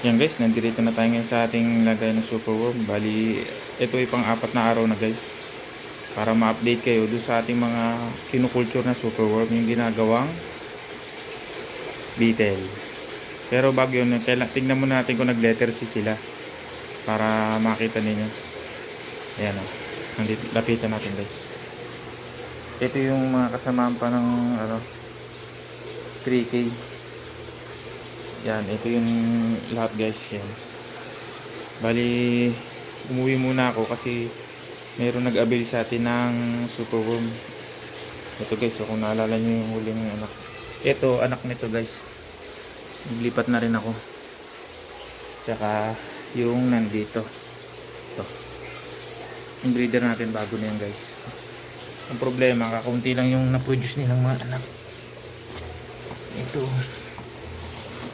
Yan guys, nandito na tayo ngayon sa ating lagay ng superworm. Bali, ito ay pang-apat na araw na guys. Para ma-update kayo doon sa ating mga kinukulture na superworm, yung ginagawang beetle. Pero bago yun, tignan muna natin kung nag-letter C sila. Para makita ninyo. Ayan o. Nandito, lapitan natin guys. Ito yung mga kasamaan pa ng 3K. Yan, ito yung lahat guys. Yan. Bali, umuwi muna ako kasi mayroon nag-avail sa atin ng superworm. Ito guys, so kung naalala nyo yung huling anak. Ito, anak nito guys. Naglipat na rin ako. Tsaka yung nandito. Ito. Yung breeder natin bago na yan guys. Ang problema, kakaunti lang yung na-produce nilang mga anak. Ito.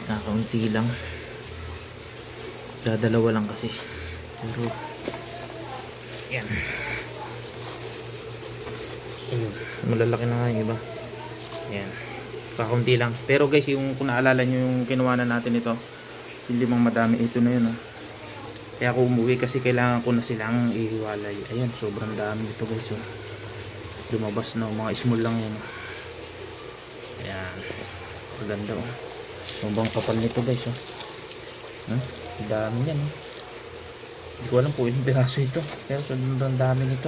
Nakaunti lang, dalawa lang kasi, pero yan, malalaki na nga yung iba. Yan, kakaunti lang, pero guys, yung kung naalala nyo yung kinuwanan natin ito, hindi mang madami, ito na yun kaya ako umuwi kasi kailangan ko na silang ihiwalay. Ayan, sobrang dami ito guys. Lumabas na, mga small lang yan. Ayan, maganda sobrang kapal nito guys. Dami yan. Hindi ko alam po ilang piraso ito, pero sobrang dami nito.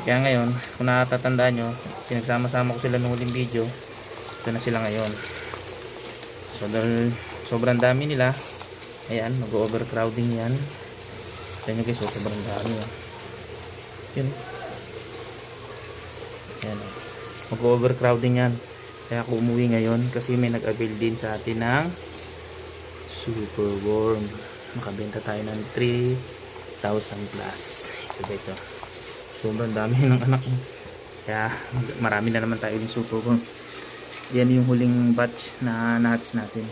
Kaya ngayon, kung natatandaan nyo, pinagsama-sama ko sila nung huling video. Ito na sila ngayon. So dahil sobrang dami nila, ayan, mag-overcrowding yan. Tignan nyo guys, sobrang dami yun. Ayan, mag-overcrowding yan. Kaya ako umuwi ngayon kasi may nag-avail din sa atin ng superworm. Makabenta tayo ng 3,000 plus. Ito guys, sobrang dami ng anak. Kaya marami na naman tayo ng superworm. Yan yung huling batch na na-hatch natin.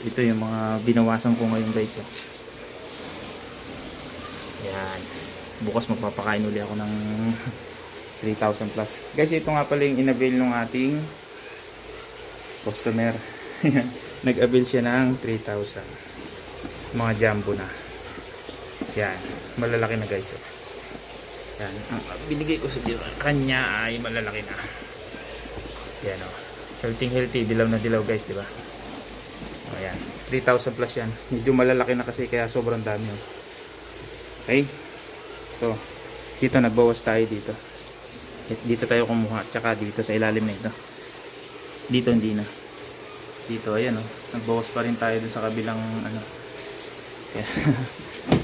Ito yung mga binawasan ko ngayon guys. Yan. Bukas magpapakain uli ako ng 3,000 plus. Guys, ito nga pala yung in-avail ng ating customer. Nag-avail siya ng 3,000. Mga jumbo na. Yan. Malalaki na guys. Yan. Ang binigay ko sa kanya ay malalaki na. Yan o. Healthy. Dilaw na dilaw guys. Diba? Ayan. 3,000 plus yan. Medyo malalaki na kasi kaya sobrang dami. Okay. So, dito nagbawas tayo dito. Dito tayo kumuha. Tsaka dito sa ilalim na ito. Dito hindi na. Dito ayan nagbawas pa rin tayo dun sa kabilang Kaya,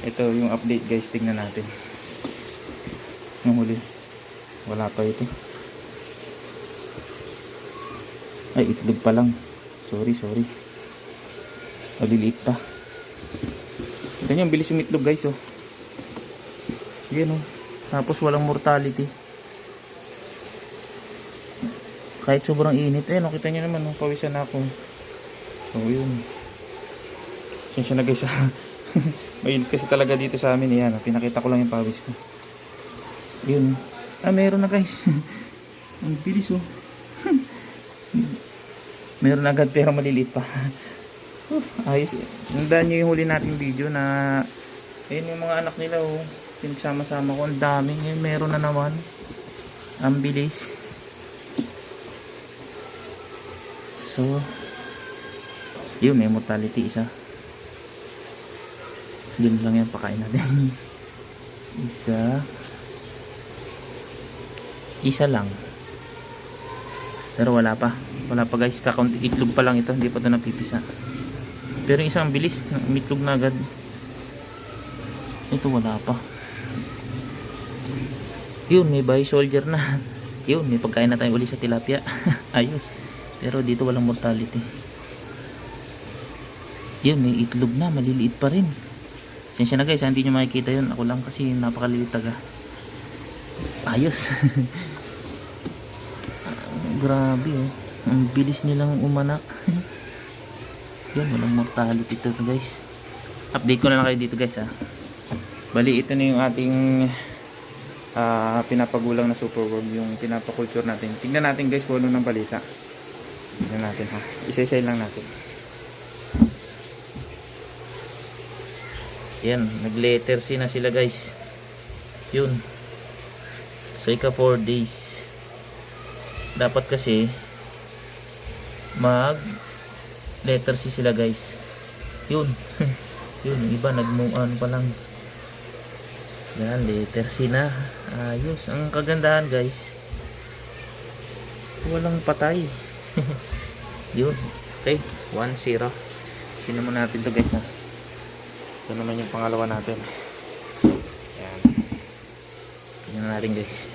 ito yung update guys, tingnan natin. Yung huli wala pa ito. Ay, itlog pa lang. Sorry. Maliliit pa. Ito nyo, bilis yung itlog guys yan tapos walang mortality. Kahit sobrang init. Kita nyo naman, pawisan na ako. So, yun. Siya na guys. Mainit kasi talaga dito sa amin. Yan, pinakita ko lang yung pawis ko. Yun. Meron na guys. Ang bilis meron agad pero maliliit pa. Ayos. Nandaan nyo yung huli nating video na ayun yung mga anak nila pinagsama-sama ko. Ang dami. Ngayon meron na naman. Ang bilis. So, yun, may mortality isa. Yun lang yan, pakain natin. Isa lang. Pero wala pa guys, kakaunti itlog pa lang ito, hindi pa ito napipisa. Pero yung isang bilis, umitlog na agad. Ito wala pa. Yun, may body soldier na. Yun, may pagkain na tayo uli sa tilapia. Ayos. Pero dito walang mortality. Yun, may itlog na, maliliit pa rin. Sensya na guys, hindi nyo makikita yun. Ako lang kasi napakaliit taga. Ayos. Grabe ang bilis nilang umanak. Yan, walang mortality ito guys. Update ko na lang kayo dito guys Bali, ito na yung ating pinapagulang na superworm, yung pinapakulture natin. Tingnan natin guys kung ano ng balita. Tingnan natin Isa-isa lang natin. Yan, nag-letter C na sila guys. Yun. So ika 4 days. Dapat kasi mag letter C sila guys. Yun. Yun, yung iba nag-move pa lang. Yan, letter C na. Ayos. Ang kagandahan guys, walang patay. Yun. Okay, 1-0. Sino mo natin to guys ha. Ito naman yung pangalawa natin. Yan. Tingnan natin guys.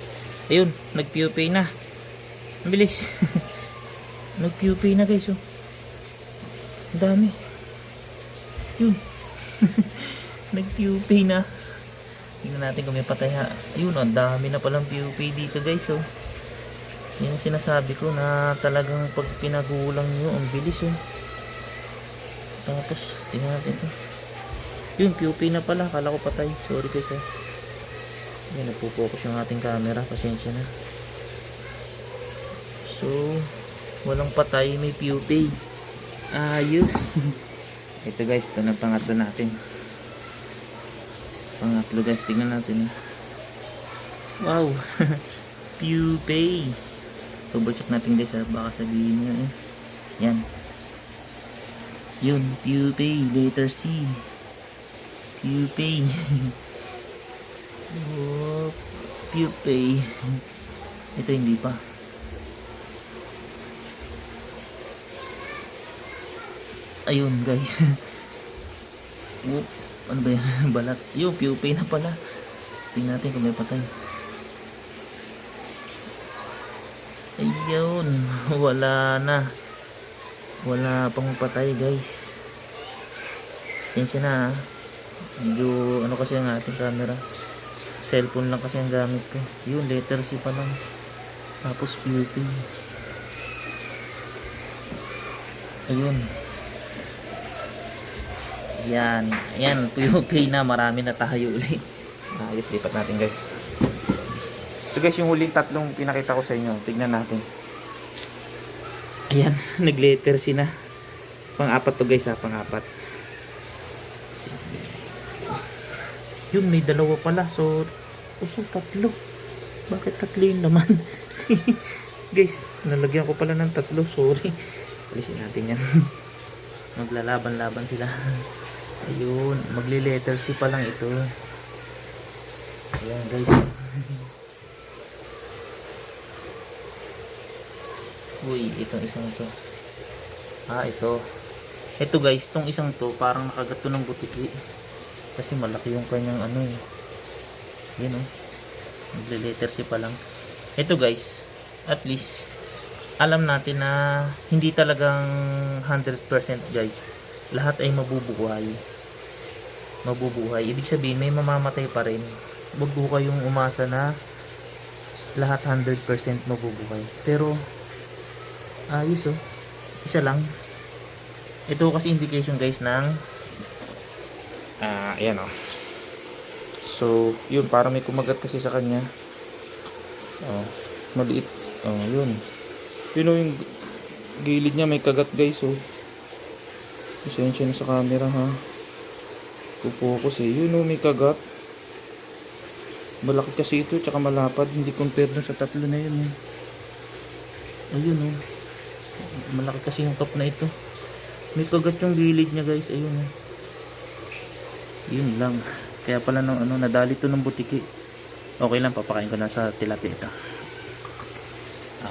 Ayun, nag-pupay na. Ang bilis. Nag-pupay na guys oh. Ang dami. Yun. Nag-pupay na. Tingnan natin kung may patay ha. Ayun, ang dami na palang pupay dito guys oh. Yan ang sinasabi ko na talagang pag pinagulang nyo, ang bilis oh. Tapos, tingnan natin ito. Yun, pupay na pala. Kala ko patay. Sorry guys ah. Yan, nagpo-focus yung ating camera. Pasensya na. So, walang patay, may pupay. Ayos. Ito guys, ito na pangatlo natin. Pangatlo guys, tingnan natin. Wow. Pupay. Double check natin guys ha. Baka sabihin nyo eh. Yan. Yun, pupay. Letter C. Pupay. Oh, pupay. Ito hindi pa. Ayun guys. Oh, ano ba yan? Balat. Yung pupay na pala. Tingnan natin kung may patay. Ayun. Wala na. Wala pang patay guys. Sensya na ha. Medyo ano kasi ang ating camera. Cellphone lang kasi ang gamit ko. Yun, letter C pa lang. Tapos pupay. Ayun. Yan. Ayan, pupay na. Marami na tayo ulit. Ayos, lipat natin guys. So guys, yung huling tatlong pinakita ko sa inyo. Tignan natin. Ayan, nag-letter C na. Pang-apat to guys ha, pang-apat. Yun, may dalawa pala. So tatlo. Bakit tatlo yun naman? Guys, nalagyan ko pala ng tatlo. Sorry. Alisin natin yan. Maglalaban-laban sila. Ayun, magli-letter C pa lang ito. Ayan guys. Uy, itong isang to. Ito. Ito guys, itong isang to parang nakagat to ng butiki. Kasi malaki yung kanyang ano eh. Yan oh. Magli-letter C pa lang. Ito guys, at least alam natin na hindi talagang 100% guys. Lahat ay mabubuhay. Mabubuhay. Ibig sabihin may mamamatay pa rin. Huwag po kayong umasa na lahat 100% mabubuhay. Pero ayos oh. Isa lang. Ito kasi indication guys ng ayan oh. So, yun, parang may kumagat kasi sa kanya. Oh, maliit. Oh, yun. Yun oh, yung gilid niya may kagat guys oh. Pasensya na sa camera ha. Focus eh. Yun oh, may kagat. Malaki kasi ito, tsaka malapad. Hindi compared dun sa tatlo na yun eh. Ayun oh. Malaki kasi yung cup na ito. May kagat yung gilid niya guys. Ayun oh. Yun lang. Kaya pala nung ano, nadali to ng butiki. Okay lang, papakain ko na sa tilapia ito.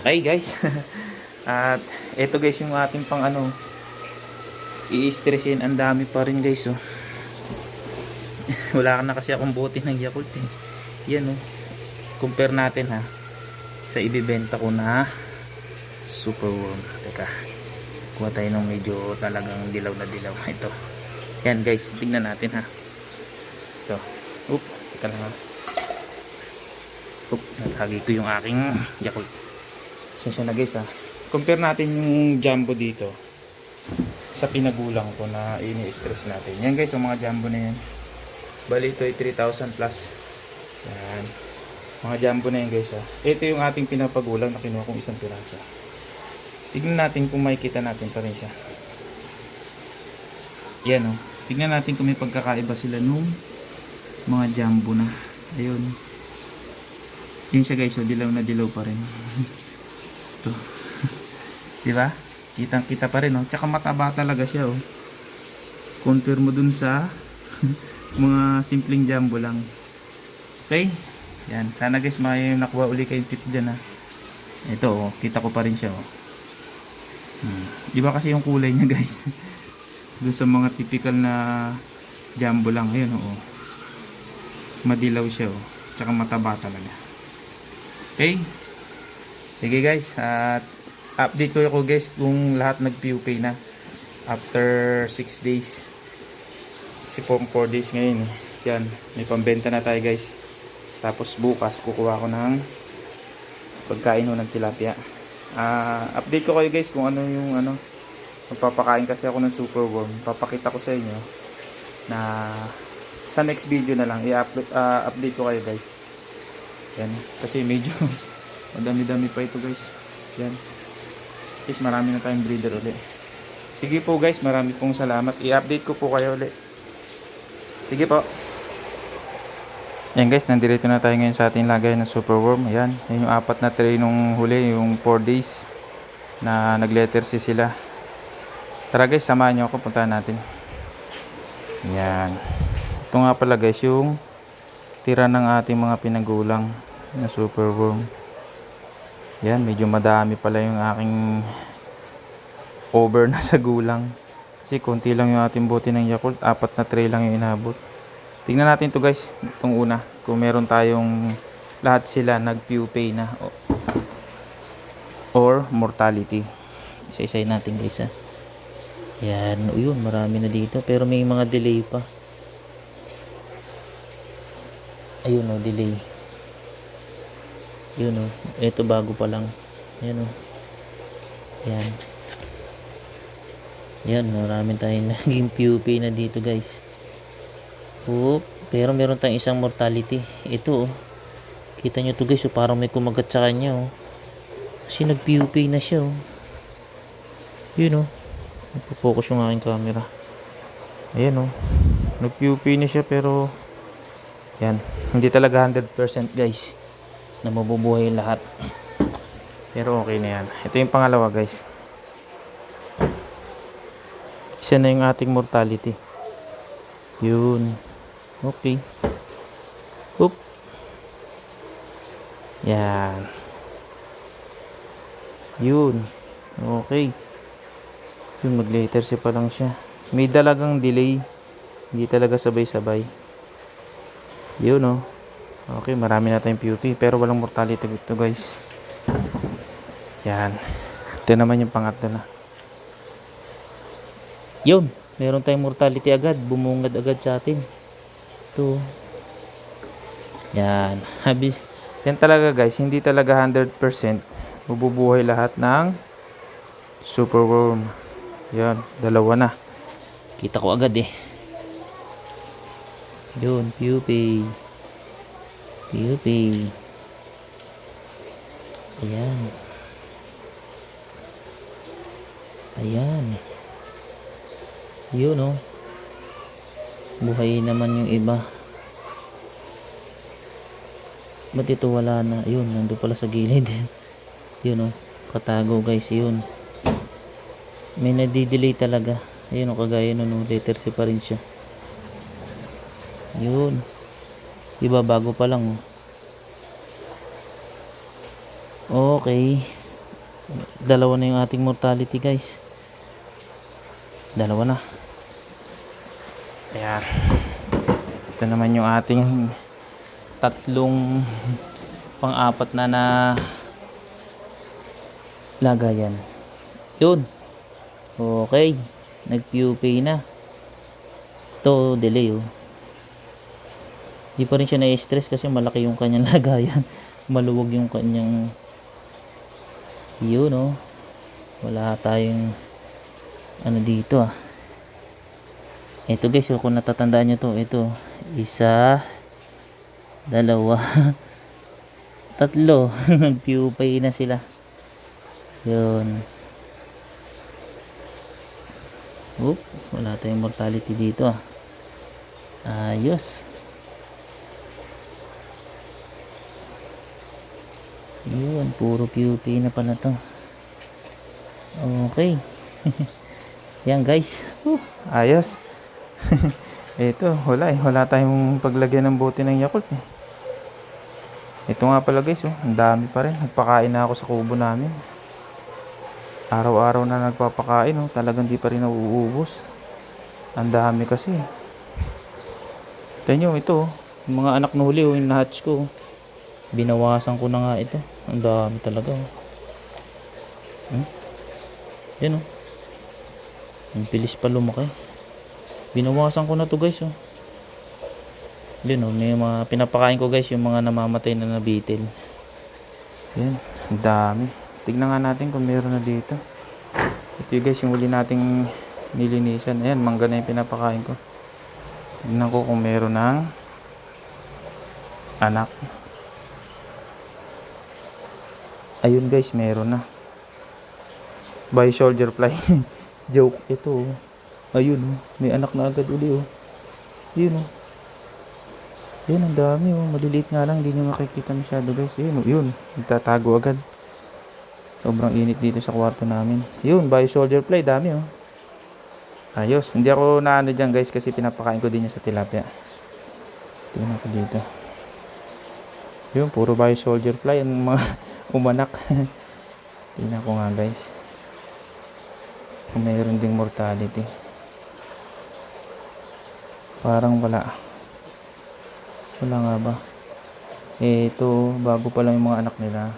Okay guys. At ito guys yung ating pang ano, i-stressin. Ang dami pa rin guys oh. Wala ka na kasi akong bote ng Yakult eh. Yan oh. Compare natin ha sa ibibenta ko na super worm. Teka, kuha tayo ng medyo talagang dilaw na dilaw. Ito. Yan guys, tingnan natin ha. Ito. Oop, teka lang ha. Oop, natagi ko yung aking Yakult. Sensya na guys ha. Compare natin yung jumbo dito sa pinagulang ko na ini-stress natin. Yan guys, yung mga jumbo na yan. Bali ito ay 3,000 plus. Yan. Mga jumbo na yan guys ha. Ito yung ating pinapagulang na kinuha kong isang piraso. Tignan natin kung makikita natin pa rin siya. Yan oh. Tingnan natin kung may pagkakaiba sila nung mga jumbo na. Ayun. Yun siya guys, so dilaw na dilaw pa rin. Ito. Diba? Kitang kita pa rin, oh. Tsaka mataba talaga siya, oh. Compare mo dun sa mga simpleng jumbo lang. Okay? Yan. Sana guys, may nakuha uli kayong tip dyan, ha. Ito, oh. Kita ko pa rin siya, oh. Diba kasi yung kulay niya guys? Doon sa mga typical na jumbo lang. Ayun, oh. Madilaw siya, oh. Tsaka mataba talaga. Okay? Sige guys, at update ko ako guys kung lahat nag-PUP na after 6 days. Kasi 4 days ngayon. Yan, may pambenta na tayo guys. Tapos bukas kukuha ko ng pagkain ng tilapia. Update ko kayo guys kung ano yung magpapakain kasi ako ng superworm. Papakita ko sa inyo na sa next video na lang i-update ko kayo guys. Yan, kasi medyo madami-dami pa ito guys. Yan. Guys, marami na tayong breeder ulit. Sige po guys, marami pong salamat. I-update ko po kayo ulit. Sige po. Yan guys, nandito na tayo ngayon sa ating lagay ng superworm. Ayan, yan yung 4 na tray nung huli, yung 4 days na nag-letter C sila. Tara guys, samahan nyo ako, puntahan natin. Yan. Ito nga pala guys, yung tira ng ating mga pinagulang na superworm. Yan, medyo madami pala yung aking over na sa gulang. Kasi konti lang yung ating bote ng Yakult, 4 na tray lang yung inabot. Tingnan natin to guys, itong una, kung meron tayong lahat sila nag-PUP na or mortality. Isa-isay natin guys, ha. Yan, yun, marami na dito pero may mga delay pa. Ayun, oh, delay. Yun, oh, ito bago pa lang. Yan, oh. Yan. Yan, marami tayong naging PUP na dito guys. Oh, pero meron tayong isang mortality. Ito, oh. Kita nyo to guys, oh, parang may kumagat sa kanya, oh. Kasi nag-PUP na siya, oh. Yun, oh. Nagpo-focus yung aking camera. Ayan, oh. Nag-PUP na siya pero yan, hindi talaga 100% guys na mabubuhay lahat. Pero okay na yan. Ito yung pangalawa guys. Isa na yung ating mortality. Yun. Okay. Oop. Yan. Yun. Okay. Yun, mag-later C pa lang siya. May dalagang delay. Hindi talaga sabay-sabay. Yun, oh. Okay, marami na tayong PUP pero walang mortality ito guys. Yan. Ito naman yung pangatlo na. Yun, meron tayong mortality agad. Bumungad agad sa atin. Ito. Yan. Yan talaga guys, hindi talaga 100% mabubuhay lahat ng superworm. Yan, dalawa na. Kita ko agad, eh. Yun, PUP. PUP. Ayan. Ayan. Yun, oh. Buhay naman yung iba. Ba't ito wala na? Yun, nandun pala sa gilid. Yun, oh. Katago guys, yun. May nadidelay talaga. Ayun, oh, kagaya nun, oh. Letter C pa rin siya. Yun. Diba bago pa lang, oh. Okay. Dalawa na yung ating mortality guys. Dalawa na. Ayan. Ito naman yung ating tatlong pang-apat na lagayan. Yun. Okay. Nag-PUP na. Ito, delay, oh. Di pa rin siya na-stress kasi malaki yung kanyang lagayan. Maluwag yung kanyang yun, oh. Wala tayong ano dito, ah. Ito guys, oh, kung natatandaan nyo to, ito, isa, dalawa, tatlo. Nag-PUP na sila. Yun. Oop, wala tayong mortality dito ah. Ayos. Yun, puro PUP na pala to. Okay. Yan guys. Ayos. Ito, wala eh. Wala tayong paglagyan ng bote ng Yakult eh. Ito nga pala guys, oh, ang dami pa rin. Nagpakain na ako sa kubo namin. Araw-araw na nagpapakain, oh. Talagang di pa rin nauubos. Ang dami kasi. Ito nyo, ito, oh. Yung mga anak na huli, oh, yung na-hatch ko. Oh. Binawasan ko na nga ito. Ang dami talaga, oh. Yan, oh. Ang bilis pa lumaki. Binawasan ko na to guys, oh. Yan, oh. May mga pinapakain ko guys, yung mga namamatay na nabitil. Yan, ang dami. Tignan nga natin kung meron na dito. Ito guys, yung huli nating nilinisan. Ayan, mangga na yung pinapakain ko. Tignan ko kung meron ng anak. Ayun guys, meron na. By soldier fly. Joke. Ito, oh. Ayun, oh. May anak na agad uli, oh. Yun, oh. Yun, ang dami, oh. Maliliit nga lang, hindi nyo makikita masyado guys. Yun, oh. Yun, nagtatago agad. Sobrang init dito sa kwarto namin. Yun, by soldier fly, dami, oh. Ayos. Hindi ako naano dyan guys kasi pinapakain ko din niya sa tilapia. Tingnan ko dito. Yun, puro by soldier fly ang mga umanak. Tingnan ko nga guys. Kung mayroon ding mortality. Parang wala. Wala nga ba? Ito, bago pa lang yung mga anak nila.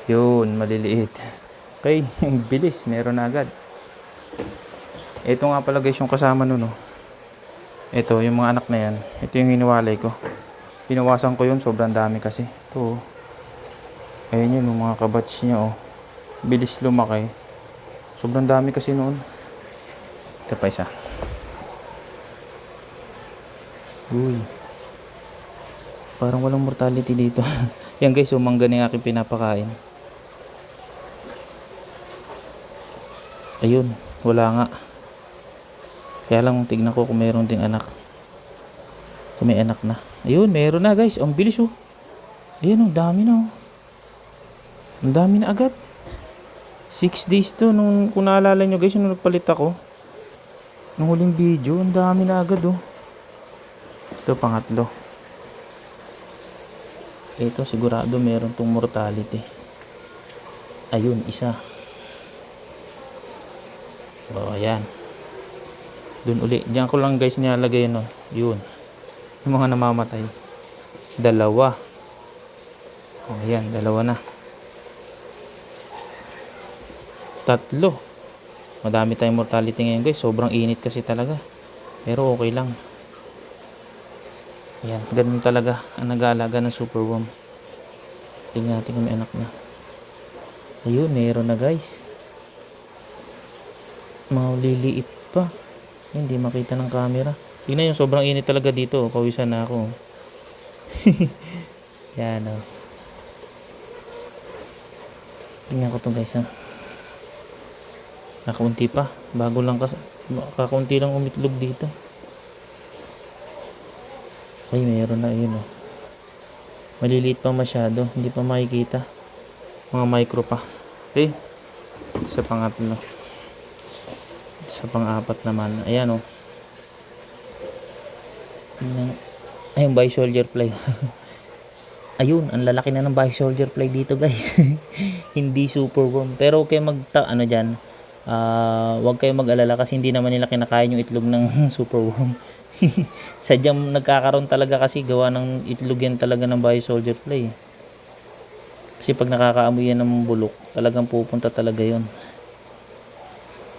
Yun, maliliit. Okay, bilis. Meron na agad. Ito nga pala guys yung kasama nun, oh. Ito, yung mga anak na yan. Ito yung hiniwalay ko. Pinawasan ko yun, sobrang dami kasi. Ito, oh. Ayun yun, yung mga kabatch niya, oh. Bilis lumaki. Sobrang dami kasi noon. Ito pa isa. Uy. Parang walang mortality dito. Yan guys, umangga na yung aking pinapakain. Ayun, wala nga. Kaya lang tignan ko kung meron ding anak. Kung may anak na. Ayun, meron na guys. Ang bilis, oh. Ayun, ang dami na, oh. Ang dami na agad. 6 days to, nung, kung naalala nyo guys, nung nagpalit ako nung huling video, ang dami na agad, oh. Ito, pangatlo. Ito, sigurado meron tong mortality. Ayun, isa. Oh, ayan. Dun uli. Diyan ko lang guys nilalagay, no. Yun. Yung mga namamatay. Dalawa. Oh, ayan, dalawa na. Tatlo. Madami tayong mortality ngayon guys. Sobrang init kasi talaga. Pero okay lang. Ayan, ganun talaga ang nag-aalaga ng superworm. Tingnan natin kung may anak na. Ayun, meron na guys. Maliliit pa. Hindi makita ng camera. Tingnan yung sobrang init talaga dito. Pawisan na ako. Yan, oh. Tingnan ko to guys, ha. Nakaunti pa. Bago lang kasi. Kakaunti lang umitlog dito. Ay, mayroon na yun, oh. Maliliit pa masyado. Hindi pa makikita. Mga micro pa. Okay. Sa pangatlo. Sa pang-apat naman. Ayan, oh. Ayun, by soldier fly. Ayun, ang lalaki na ng by soldier fly dito guys. Hindi superworm. Pero okay ano dyan. Huwag kayo mag-alala kasi hindi naman nila kinakain yung itlog ng superworm. Sadyang nagkakaroon talaga kasi gawa ng itlog yan talaga ng by soldier fly. Kasi pag nakakaamoy yan ng bulok, talagang pupunta talaga yon.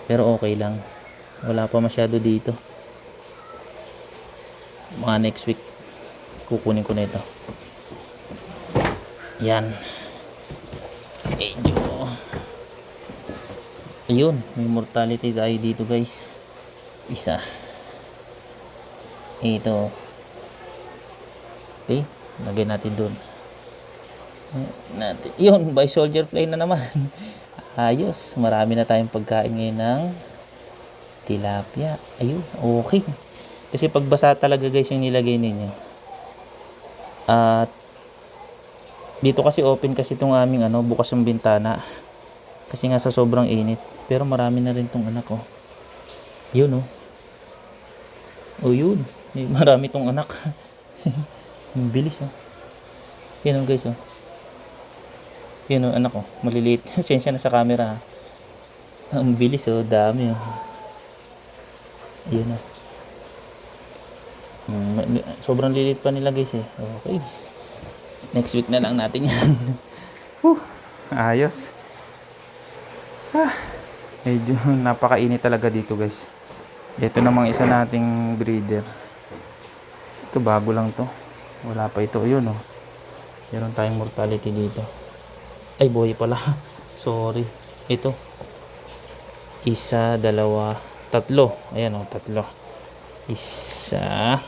Pero okay lang. Wala pa masyado dito. Mga next week kukunin ko na ito. Yan. Medyo. Ayun, may mortality tayo dito guys. Isa. Ito. Okay, lagay natin doon. Yun, by soldier fly na naman. Ayos, marami na tayong pagkain ngayon ng tilapia. Ayun, okay. Kasi pag basa talaga guys yung nilagay ninyo. At dito kasi open kasi itong aming bukas yung bintana. Kasi nga sa sobrang init. Pero marami na rin tong anak, oh. Yun, oh. Oh, yun. May marami tong anak. Ang bilis, oh. Yan, oh, guys, oh. Yan, oh, anak, oh. Maliliit. Sensya na sa camera, ha. Ang bilis, oh. Dami, oh. Yan, oh. Sobrang lilit pa nila, guys, eh. Okay. Next week na lang natin yan. Ayos. Medyo napakainit talaga dito, guys. Ito namang isa nating breeder. Ito bago lang to. Wala pa ito. Ayun, oh. Meron tayong mortality dito. Ay, buhay pala. Sorry. Ito. Isa, dalawa, tatlo. Ayan, oh, tatlo. Isa,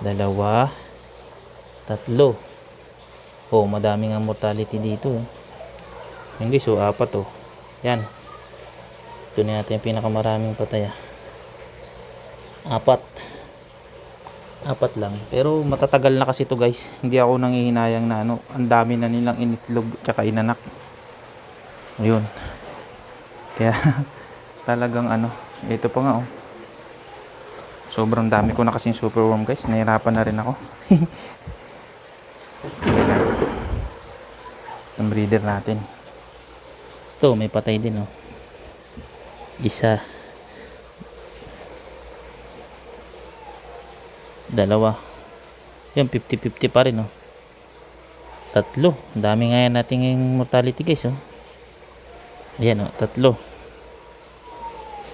dalawa, tatlo. Oh, madami nga mortality dito, eh. Yan guys, so 4, oh. Yan. Ito na natin yung pinakamaraming patay, ah. 4 lang. Pero matatagal na kasi ito, guys. Hindi ako nanghihinayang na ang dami na nilang initlog tsaka inanak. Ayun. Kaya talagang ito pa nga, oh. Sobrang dami ko na kasing superworm, guys. Nahirapan na rin ako. Ang breeder natin. Ito, may patay din, oh. Isa. Dalawa. Yan, 50-50 pa rin, oh. Tatlo. Dami nga yan nating mortality, guys, oh. Ayan, oh. Tatlo.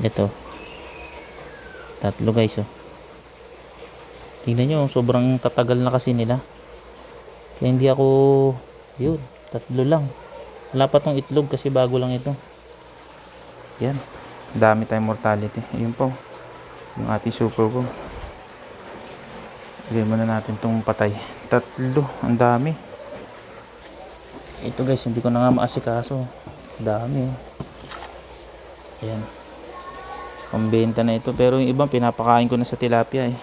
Ito. Tatlo, guys, oh. Tingnan nyo, sobrang tatagal na kasi nila. Kaya hindi ako, yun, tatlo lang. Wala pa tong itlog kasi bago lang ito. Yan. Dami tayong mortality. Ayun po. Yung ating superworm. Ilagay muna natin tong patay. Tatlo. Ang dami. Ito, guys, hindi ko na nga maasikaso. Dami. Ayan. Pambenta na ito. Pero yung ibang pinapakain ko na sa tilapia, eh.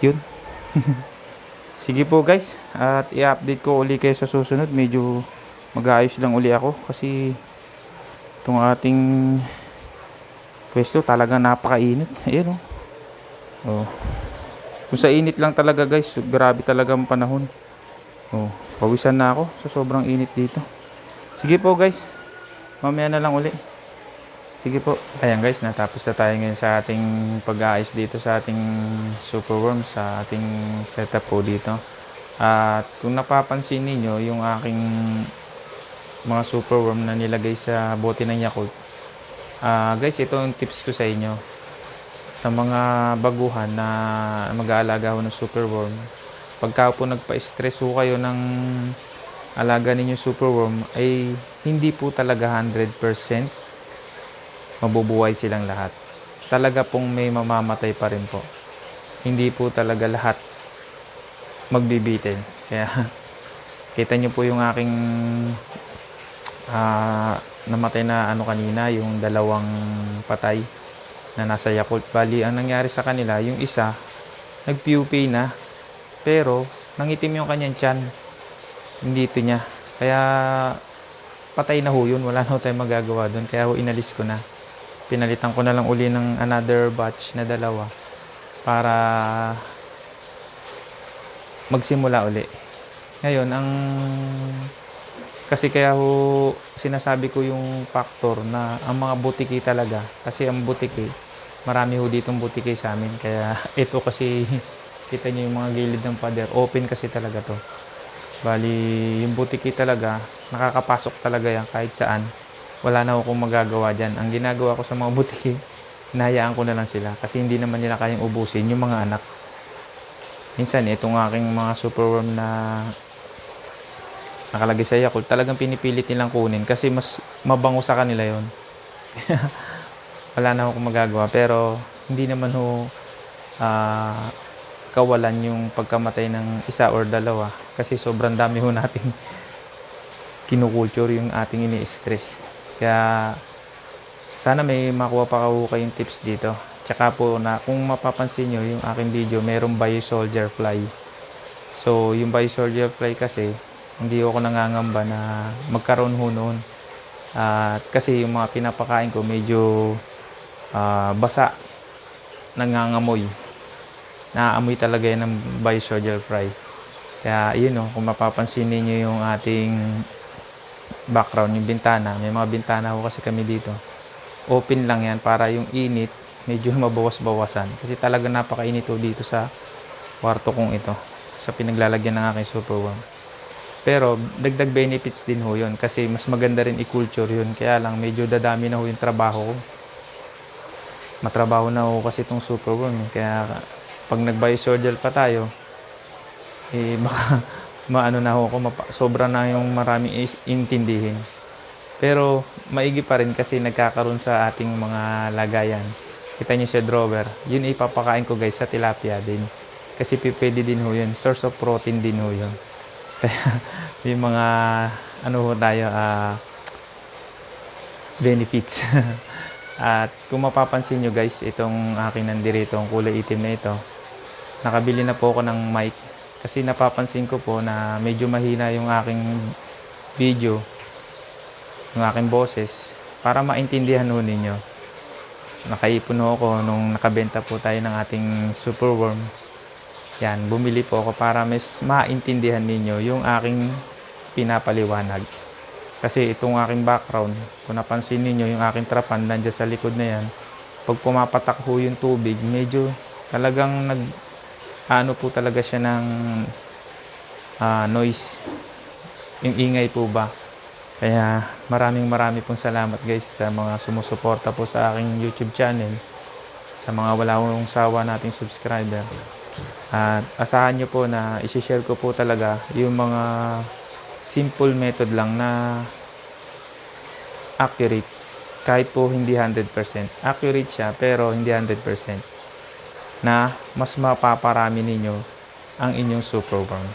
Yun. Sige po, guys. At i-update ko uli kayo sa susunod. Medyo mag-aayos lang uli ako. Kasi itong ating pwesto talagang napakainit. Ayan, oh. Oh. Kung sa init lang talaga, guys, grabe talaga ang panahon. Oh, pawisan na ako sa sobrang init dito. Sige po, guys. Mamaya na lang uli. Sige po. Ayan, guys, natapos na tayo ngayon sa ating pag-aayos dito sa ating superworm, sa ating setup po dito. At kung napapansin niyo yung aking mga superworm na nilagay sa bote ng Yakult. Guys, ito yung tips ko sa inyo. Sa mga baguhan na mag-aalaga ho ng superworm, pagka po nagpa-stress ho kayo ng alaga ninyo superworm, ay hindi po talaga 100% mabubuhay silang lahat. Talaga pong may mamamatay pa rin po. Hindi po talaga lahat magbibitin. Kaya kita nyo po yung aking namatay na kanina, yung dalawang patay na nasa Yakult. Bali, ang nangyari sa kanila, yung isa nag-pupae na, pero nangitim yung kanyang tiyan. Hindi ito niya. Kaya patay na ho yun. Wala na ho tayong magagawa doon. Kaya ho inalis ko na. Pinalitan ko na lang uli ng another batch na dalawa para magsimula uli. Ngayon, kasi kaya ho sinasabi ko yung factor na ang mga butiki talaga, kasi ang butiki, marami ho ditong butiki sa amin. Kaya ito kasi, kita nyo yung mga gilid ng pader, open kasi talaga to. Bali, yung butiki talaga, nakakapasok talaga yan kahit saan. Wala na akong magagawa dyan. Ang ginagawa ko sa mga butiki, hinahayaan ko na lang sila. Kasi hindi naman nila kayang ubusin yung mga anak. Minsan, itong aking mga superworm na nakalagay sa Yakult, talagang pinipilit nilang kunin. Kasi mas mabango sa kanila yon. Wala na akong magagawa. Pero, hindi naman ho kawalan yung pagkamatay ng isa or dalawa. Kasi sobrang dami ho nating kinukulture yung ating ini-stress. Kaya Sana may makuha pa kayong tips dito. Tsaka po na kung mapapansin nyo yung aking video, mayroong Bio Soldier Fly. So yung Bio Soldier Fly kasi, hindi ako nangangamba na magkaroon ho noon. At kasi yung mga pinapakain ko medyo basa, nangangamoy. Naaamoy talaga yan ng Bio Soldier Fly. Kaya yun o, kung mapapansin niyo yung ating background, yung bintana, may mga bintana ho kasi kami dito. Open lang yan para yung init medyo mabawas-bawasan. Kasi talaga napakainit ho dito sa kwarto kong ito, sa pinaglalagyan ng aking super warm. Pero dagdag benefits din ho yun kasi mas maganda rin i-culture yun. Kaya lang medyo dadami na ho yung trabaho ko. Matrabaho na ho kasi itong super warm. Kaya pag nag-bio-soldier pa tayo, eh baka maano na ho ako, sobra na yung maraming intindihin. Pero maigi pa rin kasi nagkakaroon sa ating mga lagayan. Kita nyo siya drawer. Yun ipapakain ko guys sa tilapia din. Kasi pwede din ho yun. Source of protein din ho yun. Kaya may mga ano ho tayo, benefits. At kung mapapansin nyo guys, itong aking nandirito, ang kulay itim na ito, nakabili na po ako ng mic. Kasi napapansin ko po na medyo mahina yung aking video, yung aking boses, para maintindihan ho ninyo. Nakaipon ho ako nung nakabenta po tayo ng ating super worm. Yan, bumili po ako para mas maintindihan ninyo yung aking pinapaliwanag. Kasi itong aking background, kung napansin ninyo yung aking trapan nandiyan sa likod na yan, pag pumapatak ho yung tubig, medyo talagang ano po talaga siya ng noise. Yung ingay po ba. Kaya maraming pong salamat guys sa mga sumusuporta po sa aking YouTube channel, sa mga wala akong sawa nating subscriber. At asahan nyo po na isi-share ko po talaga yung mga simple method lang na accurate. Kahit po hindi 100%. Accurate siya pero hindi 100%. Na mas mapaparami ninyo ang inyong super worm.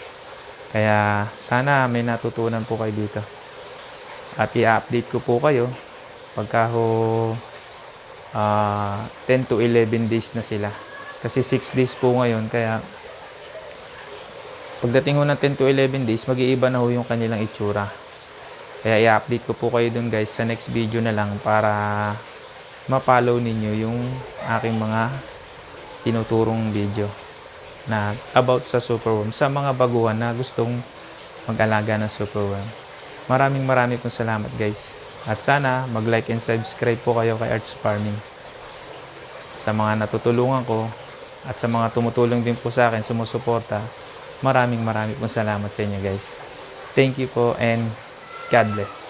Kaya sana may natutunan po kayo dito. At i-update ko po kayo pagka ho 10 to 11 days na sila. Kasi 6 days po ngayon. Kaya pagdating ho ng 10 to 11 days, mag-iiba na ho yung kanilang itsura. Kaya i-update ko po kayo dun guys sa next video na lang para ma-follow ninyo yung aking mga tinuturong video na about sa super worm sa mga baguhan na gustong mag-alaga ng super worm. Maraming pong salamat guys. At sana mag-like and subscribe po kayo kay Arts Farming. Sa mga natutulungan ko at sa mga tumutulong din po sa akin, sumusuporta, maraming pong salamat sa inyo guys. Thank you po and God bless.